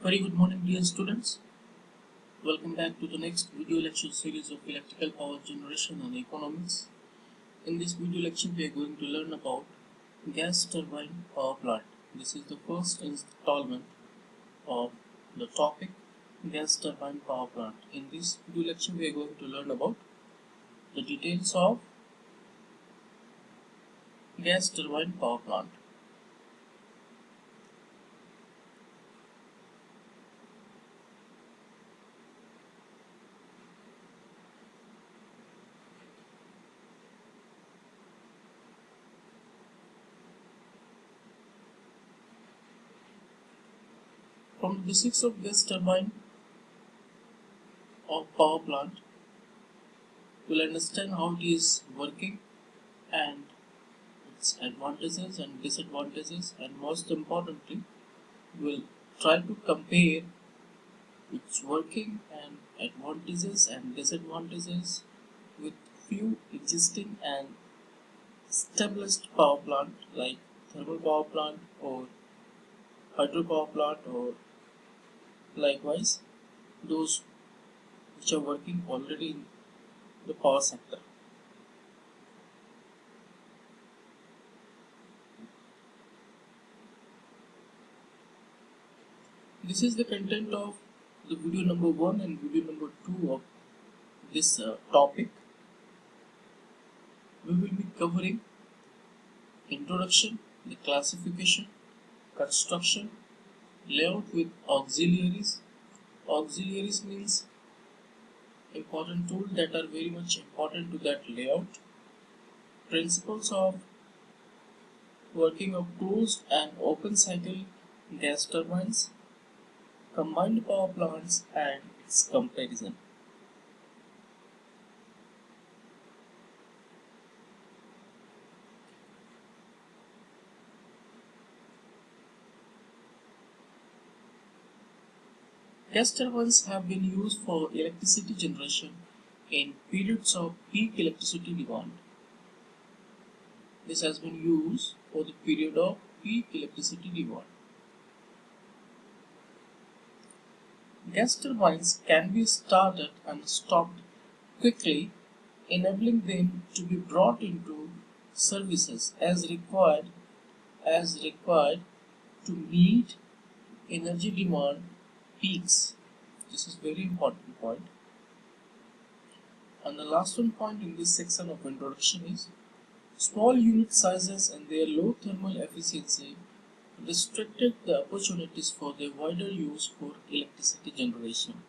Very good morning, dear students. Welcome back to the next video lecture series of electrical power generation and economics. In this video lecture, we are going to learn about gas turbine power plant. This is the first installment of the topic gas turbine power plant. In this video lecture, we are going to learn about the details of gas turbine power plant. From the basics of gas turbine or power plant, we'll understand how it is working and its advantages and disadvantages, and most importantly, we'll try to compare its working and advantages and disadvantages with few existing and established power plant like thermal power plant or hydropower plant, or likewise those which are working already in the power sector. This is the content of the video number 1 and video number 2 of this topic. We will be covering introduction, the classification, construction, layout with auxiliaries. Auxiliaries means important tools that are very much important to that layout. Principles of working of closed and open cycle gas turbines, combined power plants and its comparison. Gas turbines have been used for electricity generation in periods of peak electricity demand. This has been used for the period of peak electricity demand. Gas turbines can be started and stopped quickly, enabling them to be brought into services as required to meet energy demand peaks. This is very important point. And the last one point in this section of introduction is small unit sizes and their low thermal efficiency restricted the opportunities for their wider use for electricity generation.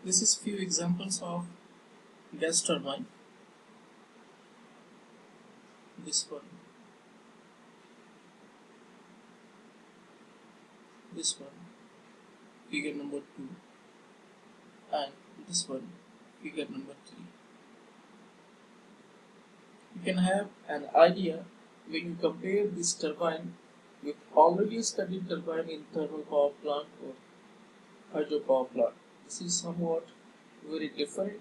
This is few examples of gas turbine. This one, figure number 2, and this one, figure number 3. You can have an idea when you compare this turbine with already studied turbine in thermal power plant or hydropower plant. This is somewhat very different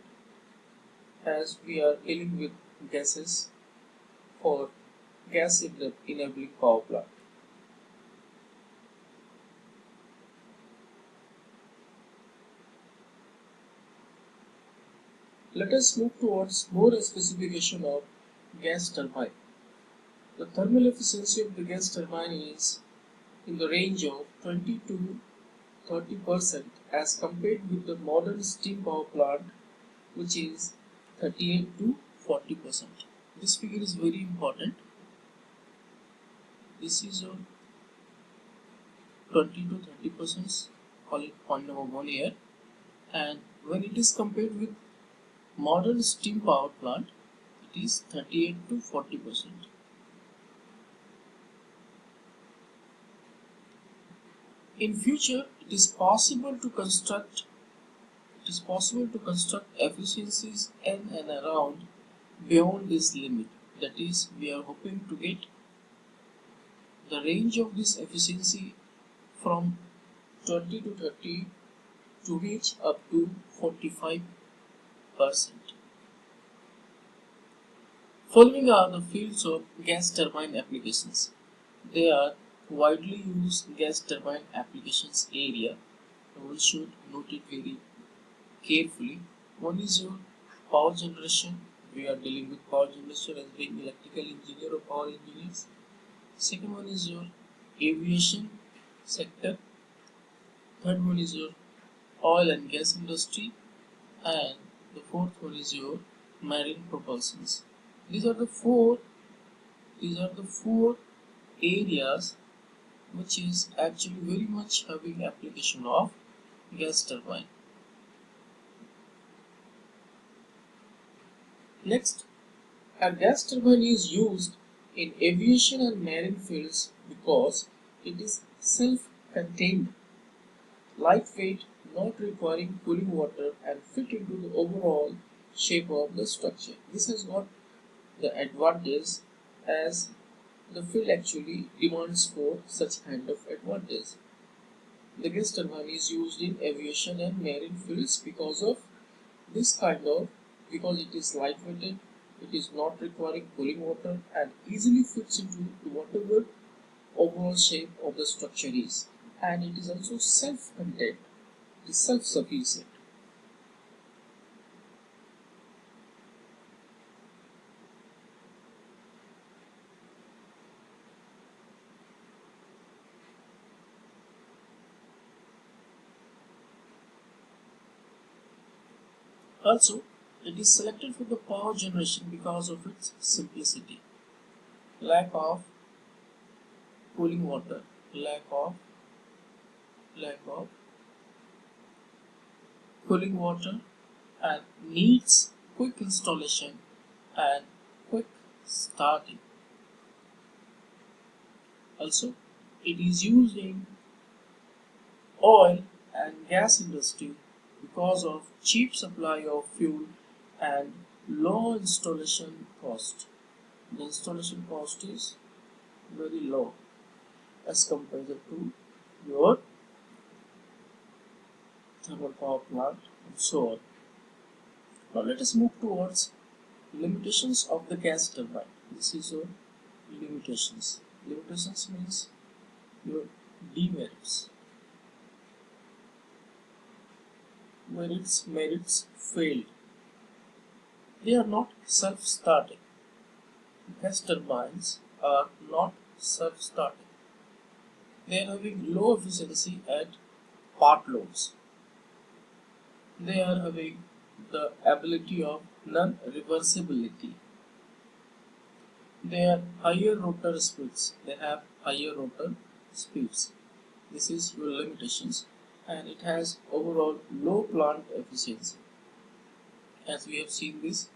as we are dealing with gases for gas enabling power plant. Let us move towards more specification of gas turbine. The thermal efficiency of the gas turbine is in the range of 20 to 30% as compared with the modern steam power plant, which is 38 to 40%. This figure is very important. This is a 20 to 30%, call it point number 1 here, and when it is compared with modern steam power plant, it is 38 to 40%. In future, it is possible to construct efficiencies in and around beyond this limit. That is, we are hoping to get the range of this efficiency from 20 to 30 to reach up to 45%. Following are the fields of gas turbine applications. They are widely used gas turbine applications area. We should note it very carefully. One is your power generation. We are dealing with power generation as being electrical engineer or power engineers. Second one is your aviation sector. Third one is your oil and gas industry, and the fourth one is your marine propulsions. These are the four. These are the four areas which is actually very much having application of gas turbine. Next, a gas turbine is used in aviation and marine fields because it is self-contained, lightweight, not requiring cooling water, and fit into the overall shape of the structure. This has got the advantage as the field actually demands for such kind of advantage. The gas turbine is used in aviation and marine fields because of this kind of, because it is lightweighted, it is not requiring cooling water and easily fits into whatever overall shape of the structure is, and it is also self-contained, it is self-sufficient. Also, it is selected for the power generation because of its simplicity, lack of cooling water, lack of cooling water, and needs quick installation and quick starting. Also, it is used in oil and gas industry because of cheap supply of fuel and low installation cost. The installation cost is very low as compared to your thermal power plant and so on. Now let us move towards limitations of the gas turbine. This is your limitations. Limitations means your demerits, where its merits failed. They are not self-starting. Gas turbines are not self-starting. They are having low efficiency at part loads. They are having the ability of non-reversibility. They are higher rotor speeds. They have higher rotor speeds. This is your limitations, and it has overall low plant efficiency. As we have seen this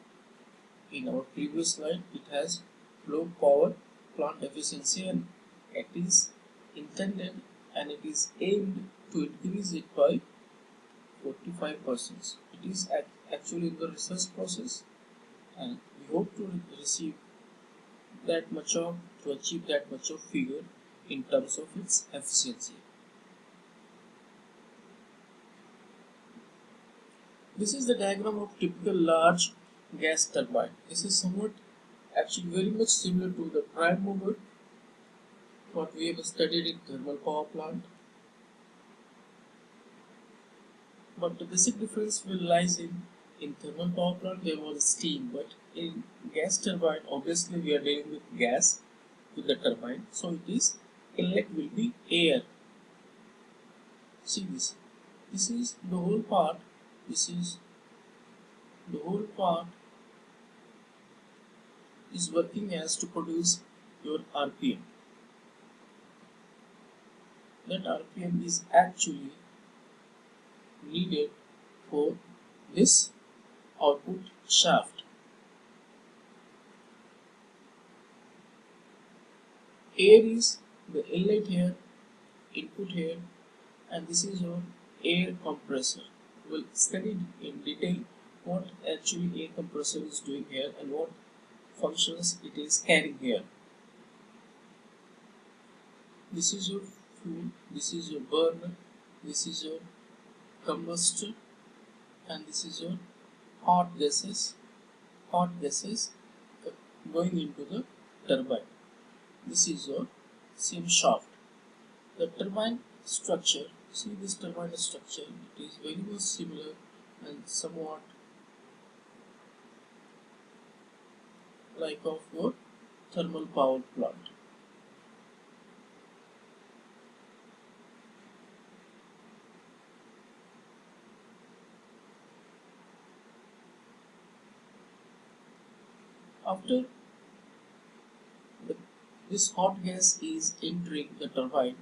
in our previous slide, it has low power plant efficiency, and it is intended and it is aimed to increase it by 45%. It is actually in the research process, and we hope to receive that much of, to achieve that much of figure in terms of its efficiency. This is the diagram of typical large gas turbine. This is somewhat actually very much similar to the prime mover, what we have studied in thermal power plant. But the basic difference will lies in thermal power plant there was steam, but in gas turbine obviously we are dealing with gas with the turbine, so it is inlet will be air. See this. This is the whole part. This is the whole part is working as to produce your RPM. That RPM is actually needed for this output shaft. Air is the inlet here, input here, and this is your air compressor. We'll study in detail what actually air compressor is doing here and what functions it is carrying here. This is your fuel, this is your burner, this is your combustor, and this is your hot gases, going into the turbine. This is your same shaft. The turbine structure, see this turbine structure, it is very much similar and somewhat like of your thermal power plant. After the, this hot gas is entering the turbine,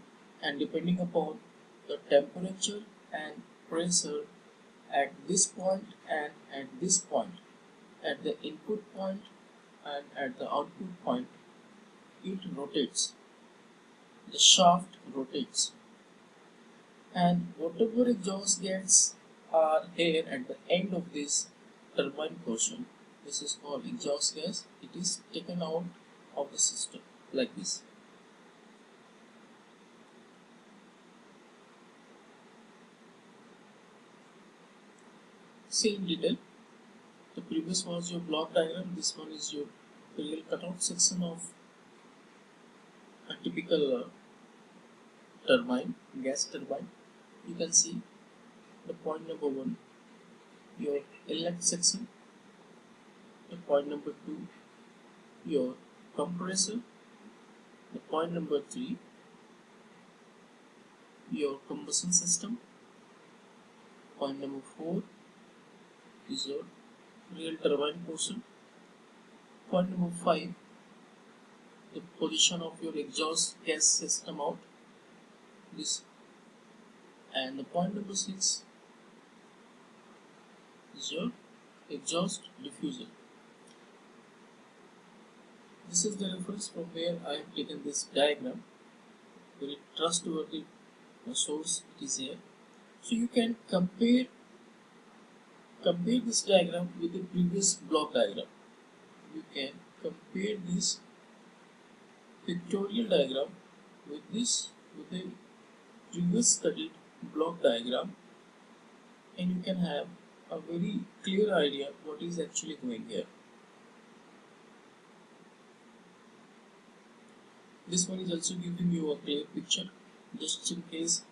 and depending upon the temperature and pressure at this point and at this point, at the input point and at the output point, it rotates. The shaft rotates, and whatever exhaust gas are here at the end of this turbine portion, this is called exhaust gas. It is taken out of the system like this. See in detail. The previous was your block diagram. This one is your real cutout section of a typical turbine, gas turbine. You can see the point number 1, your inlet section. The point number 2, your compressor. The point number 3, your combustion system. Point number 4 is your real turbine portion. Point number 5, the position of your exhaust gas system out. This, and the point number 6 is your exhaust diffuser. This is the reference from where I have taken this diagram. Very trustworthy source it is here. So you can compare this diagram with the previous block diagram. You can compare this pictorial diagram with the previous studied block diagram, and you can have a very clear idea what is actually going here. This one is also giving you a clear picture, just in case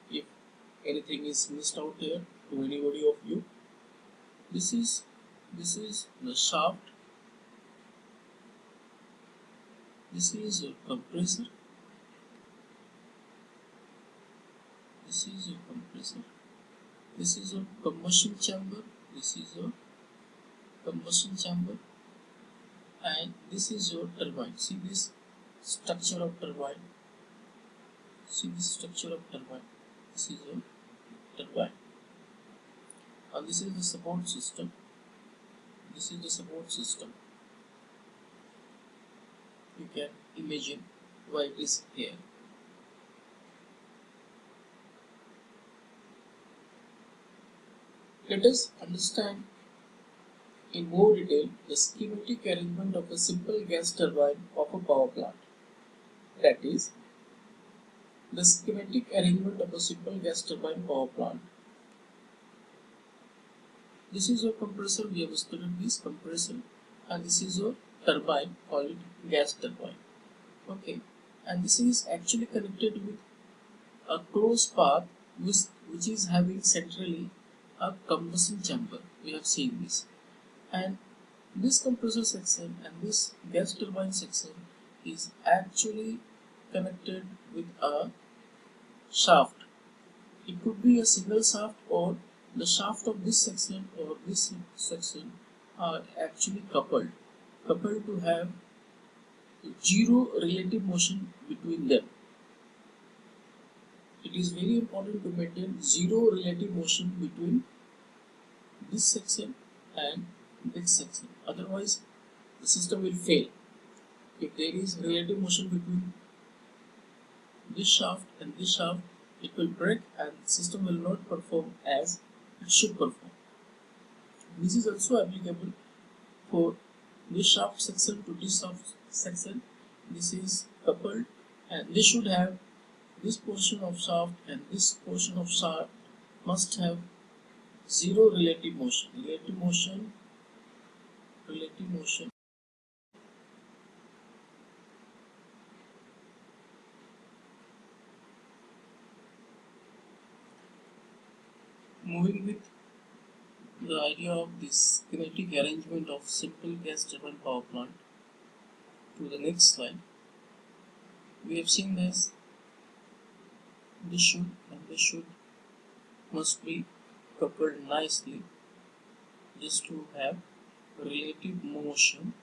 if anything is missed out here to anybody of you. This is the shaft. This is your compressor. This is your compressor. This is your combustion chamber. This is your combustion chamber, and this is your turbine. See this structure of turbine. See this structure of turbine. This is your turbine, and this is the support system. This is the support system. You can imagine why it is here. Let us understand in more detail the schematic arrangement of a simple gas turbine of a power plant. That is, the schematic arrangement of a simple gas turbine power plant. This is your compressor, we have studied this compressor, and this is your turbine called gas turbine. Okay, and this is actually connected with a closed path which is having centrally a combustion chamber. We have seen this, and this compressor section and this gas turbine section is actually connected with a shaft. It could be a single shaft, or the shaft of this section or this section are actually coupled to have zero relative motion between them. It is very important to maintain zero relative motion between this section and this section, otherwise the system will fail. If there is relative motion between this shaft and this shaft, it will break and the system will not perform as it should perform. This is also applicable for this shaft section to this shaft section. This is coupled, and this should have this portion of shaft and this portion of shaft must have zero relative motion. Relative motion moving with the idea of this schematic arrangement of simple gas turbine power plant to the next slide. We have seen this should must be coupled nicely just to have relative motion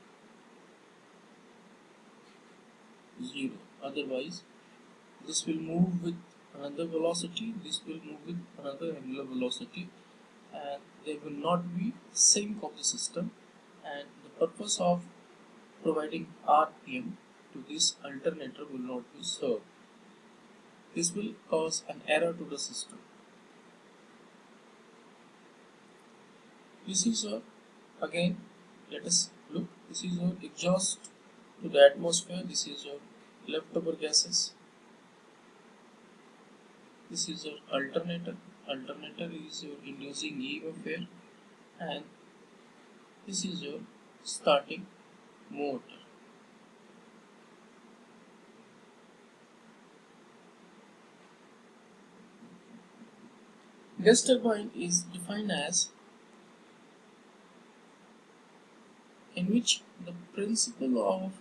0. Otherwise, this will move with another velocity, this will move with another angular velocity, and there will not be sync of the system, and the purpose of providing RPM to this alternator will not be served. This will cause an error to the system. This is again, let us look, this is your exhaust to the atmosphere, this is your leftover gases, this is your alternator is your inducing EMF here, and this is your starting motor. Gas turbine is defined as in which the principle of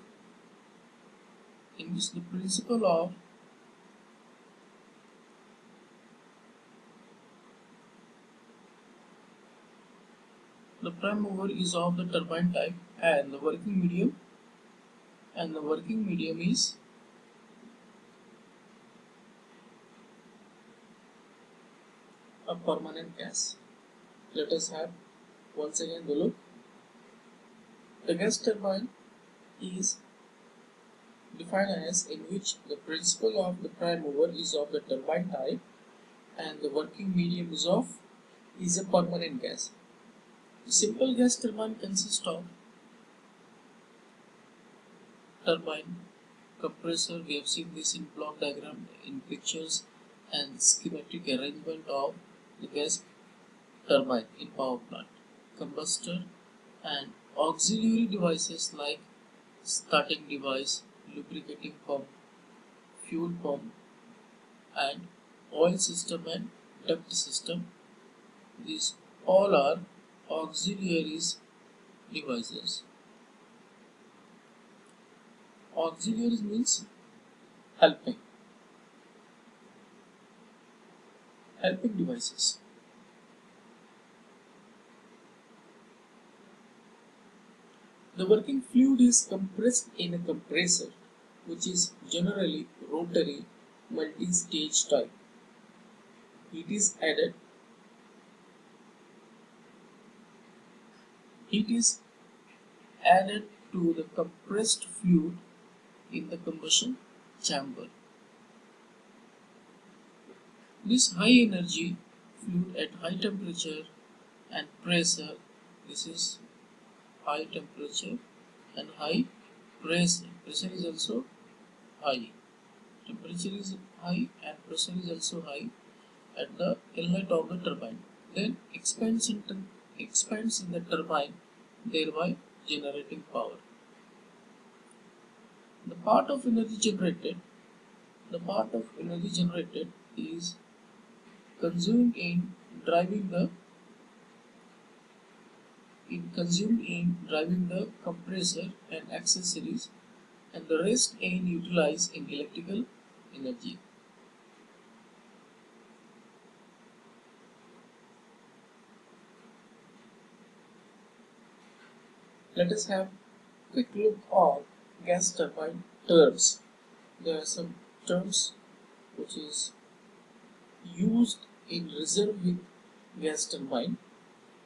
the prime mover is of the turbine type, and the working medium is a permanent gas. Let us have once again the look. The gas turbine is defined as in which the principle of the prime mover is of the turbine type and the working medium is a permanent gas. The simple gas turbine consists of turbine, compressor, we have seen this in block diagram, in pictures, and schematic arrangement of the gas turbine in power plant, combustor, and auxiliary devices like starting device, lubricating pump, fuel pump, and oil system and duct system. These all are auxiliaries devices. Auxiliaries means helping devices. The working fluid is compressed in a compressor, which is generally rotary multistage type. Heat is added to the compressed fluid in the combustion chamber. This high energy fluid at high temperature and pressure, this is high temperature and high pressure. Pressure is also high. Temperature is high and pressure is also high at the inlet of the turbine. Then expands in the turbine, thereby generating power. The part of energy generated is consumed in driving the compressor and accessories, and the rest in utilized in electrical energy. Let us have a quick look on gas turbine terms. There are some terms which is used in reserve with gas turbine.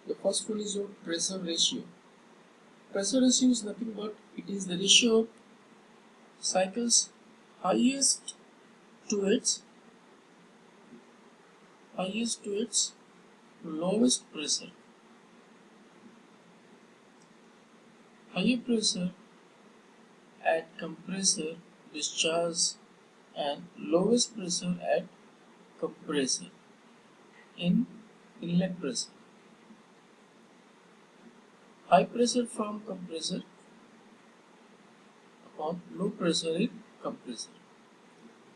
The first one is your pressure ratio. Pressure ratio is nothing but it is the ratio of cycles highest to its lowest pressure. Higher pressure at compressor discharge and lowest pressure at compressor in inlet pressure. High pressure from compressor upon low pressure in compressor.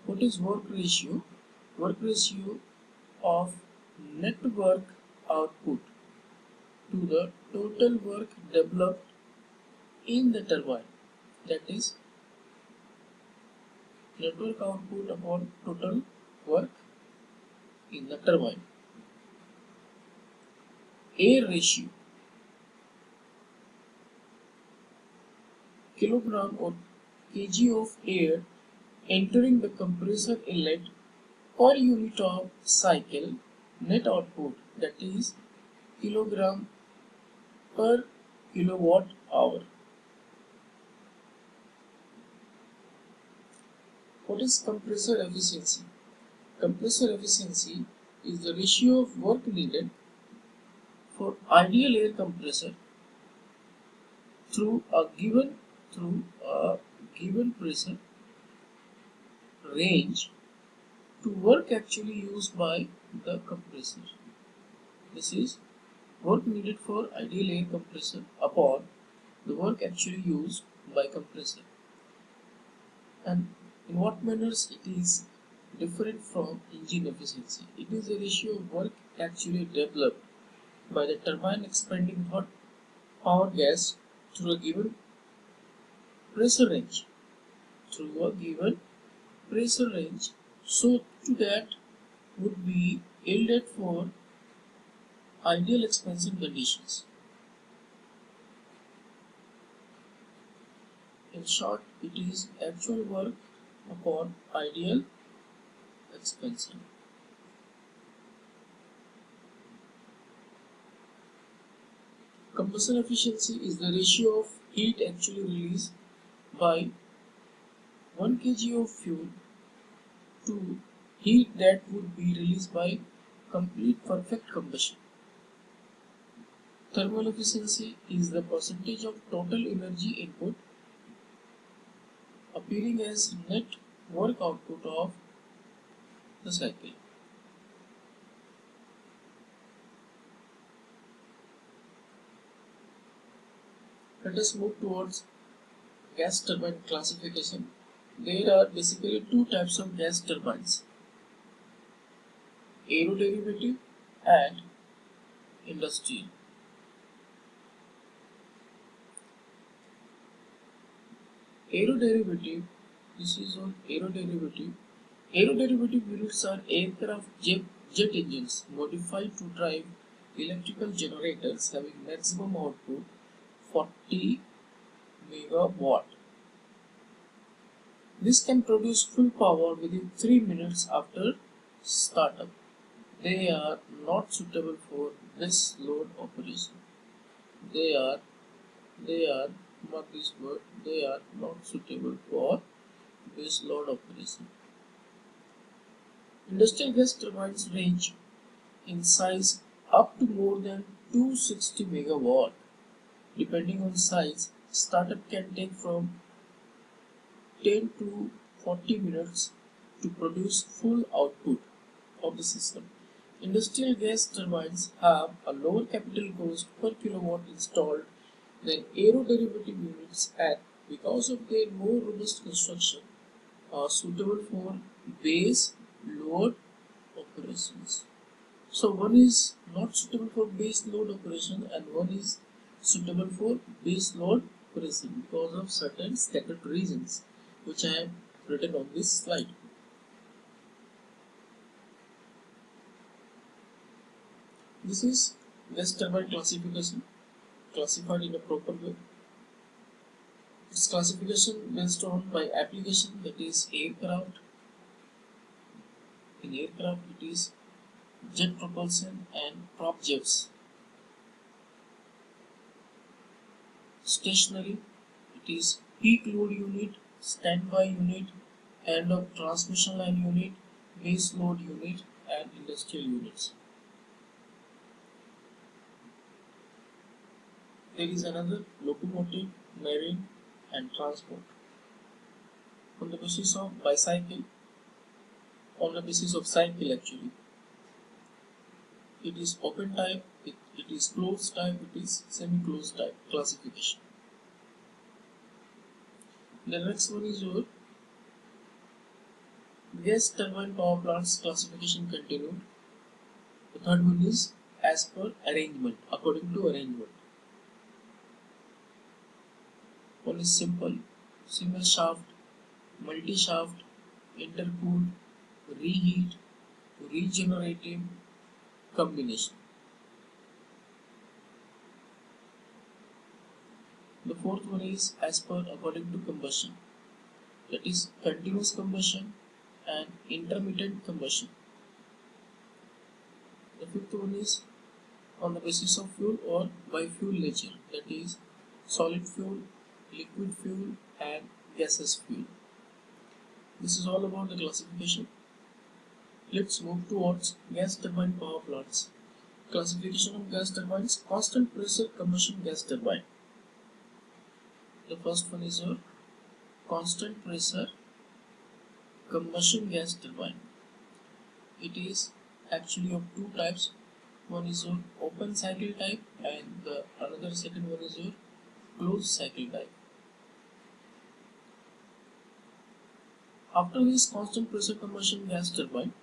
What is work ratio? Work ratio of net work output to the total work developed in the turbine. That is net work output upon total work in the turbine. Air ratio, kilogram or kg of air entering the compressor inlet per unit of cycle net output, that is kilogram per kilowatt hour. What is compressor efficiency? Compressor efficiency is the ratio of work needed for ideal air compressor through a given pressure range to work actually used by the compressor. This is work needed for ideal air compressor upon the work actually used by compressor. And in what manners it is different from engine efficiency? It is a ratio of work actually developed by the turbine expanding hot power gas through a given pressure range. So to that would be yielded for ideal expansion conditions. In short, it is actual work upon ideal expansion. Combustion efficiency is the ratio of heat actually released by 1 kg of fuel to heat that would be released by complete perfect combustion. Thermal efficiency is the percentage of total energy input appearing as net work output of the cycle. Let us move towards gas turbine classification. There are basically two types of gas turbines: aeroderivative and industrial. Aeroderivative, this is on aeroderivative. Aeroderivative units are aircraft jet engines modified to drive electrical generators having maximum output 40 megawatt. This can produce full power within 3 minutes after startup. They are not suitable for base load operation. They are mark this word, they are not suitable for base load operation. Industrial gas turbines range in size up to more than 260 megawatt. Depending on size, startup can take from 10 to 40 minutes to produce full output of the system. Industrial gas turbines have a lower capital cost per kilowatt installed than aeroderivative units, and because of their more robust construction are suitable for base load operations. So one is not suitable for base load operation and one is suitable for base load operation because of certain stated reasons which I have written on this slide. This is gas turbine classification, classified in a proper way. Its classification based on by application, that is aircraft. In aircraft it is jet propulsion and prop jets. Stationary, it is peak load unit, standby unit, end of transmission line unit, base load unit, and industrial units. There is another locomotive, marine, and transport. On the basis of bicycle, on the basis of cycle actually, it is open type, it is closed type, it is semi-closed type classification. The next one is your gas turbine power plants classification continued. The third one is as per arrangement, according to arrangement. One is simple, single shaft, multi-shaft, intercooled, reheat, regenerative, combination. The fourth one is as per according to combustion, that is continuous combustion and intermittent combustion. The fifth one is on the basis of fuel or by fuel nature, that is solid fuel, liquid fuel and gaseous fuel. This is all about the classification. Let's move towards gas turbine power plants. Classification of gas turbines: constant pressure combustion gas turbine. The first one is your constant pressure combustion gas turbine. It is actually of two types. One is your open cycle type and the another second one is your closed cycle type. After this constant pressure combustion gas turbine,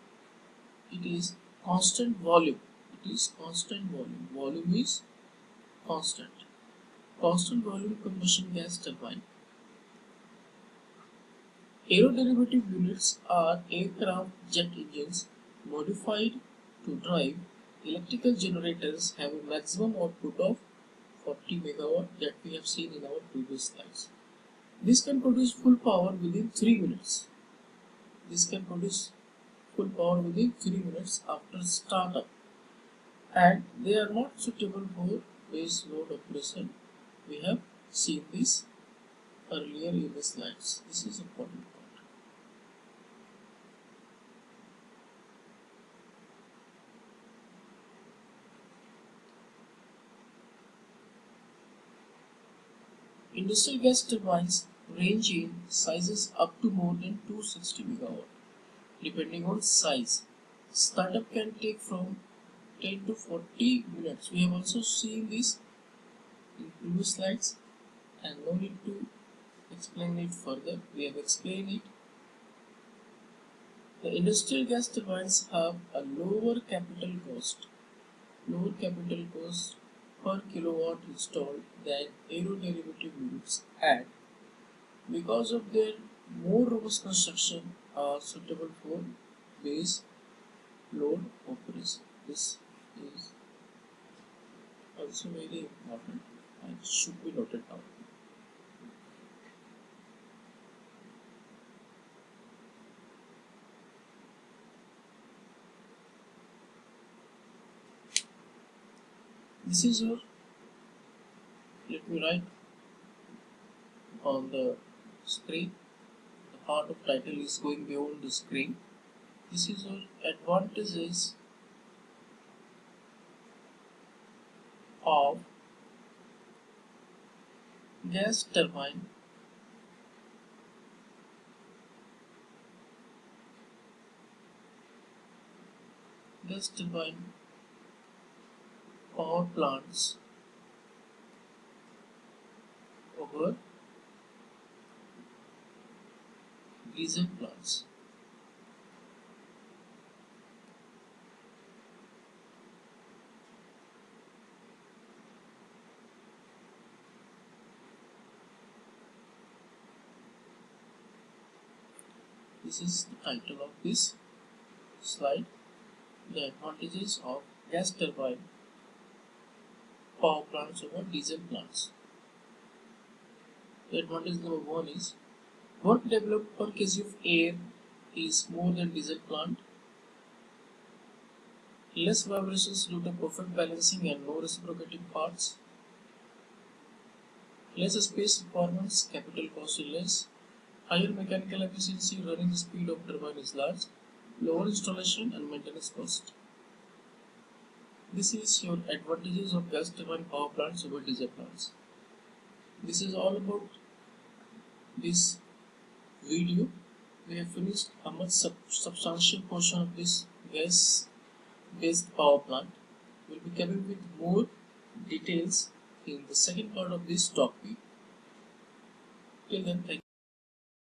it is constant volume. It is constant volume. Volume is constant. Constant volume combustion gas turbine. Aeroderivative units are aircraft jet engines modified to drive electrical generators having maximum output of 40 megawatt that we have seen in our previous slides. This can produce full power within 3 minutes. This can produce full power within 3 minutes after startup, and they are not suitable for base load operation. We have seen this earlier in the slides. This is important point. Industrial gas turbines range in sizes up to more than 260 megawatt. Depending on size, startup can take from 10 to 40 minutes. We have also seen this in previous slides and no need to explain it further. We have explained it. The industrial gas turbines have a lower capital cost per kilowatt installed than aeroderivative units, and because of their more robust construction are suitable for base load operation. This is also very important and should be noted down. This is your, let me write on the screen. The part of title is going beyond the screen. This is your advantages of gas turbine power plants over diesel plants. This is the title of this slide, the advantages of gas turbine power plants over diesel plants. The advantage number one is work developed per kg of air is more than diesel plant, less vibrations due to perfect balancing and no reciprocating parts, less space requirements, capital cost is less, higher mechanical efficiency, running speed of turbine is large, lower installation and maintenance cost. This is your advantages of gas turbine power plants over diesel plants. This is all about this video. We have finished a much substantial portion of this gas based power plant. We will be coming with more details in the second part of this topic. Till then, thank you.